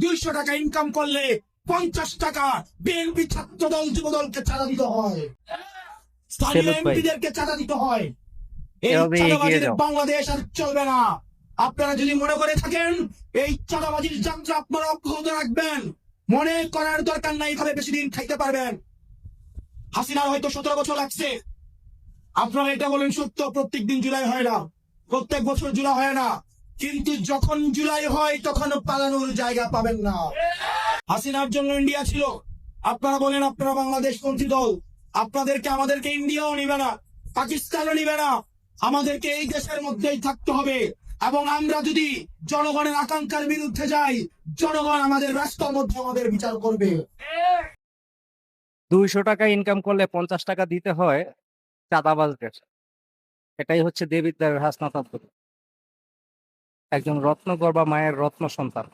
200 টাকা ইনকাম করলে 50 টাকা বিএনপি ছাত্র দল যুব দলকে চাঁদা দিতে হয়, স্থানীয় সেলুট ভাই, এমপিদেরকে চাঁদা দিতে হয়। এই এভাবে এগিয়ে চাঁদাবাজির যাও। বাংলাদেশ আর চলবে না। আপনারা যদি মনে করে থাকেন এই চাঁদাবাজির যাত্রা আপনারা অব্যাহত রাখবেন, মনে করার দরকার নাই এভাবে বেশি দিন খাইতে পারবেন। হাসিনার হয়তো 17 বছর লাগছে। আপনারা এটা বলেন সত্য, প্রত্যেক দিন জুলাই হয় না, প্রত্যেক বছর জুলাই হয় না, কিন্তু যখন জুলাই হয় তখন পালানোর জায়গা পাবেন না। হাসিনার জন্য ইন্ডিয়া ছিল, আপনারা বলেন আপনারা বাংলাদেশ পন্থী দল, আপনাদেরকে আমাদেরকে ইন্ডিয়াও নিবে না, পাকিস্তানও নিবে না, আমাদেরকে এই দেশের মধ্যেই থাকতে হবে। এবং আমরা যদি জনগণের আকাঙ্ক্ষার বিরুদ্ধে যাই, জনগণ আমাদের রাষ্ট্রের মধ্যে আমাদের বিচার করবে। 200 টাকা ইনকাম করলে 50 টাকা দিতে হয় চাঁদাবাজদের। এটাই হচ্ছে দেবিদ্বারের হাসনাত আব্দুল, একজন রত্নগর্ভা মায়ের রত্ন সন্তান।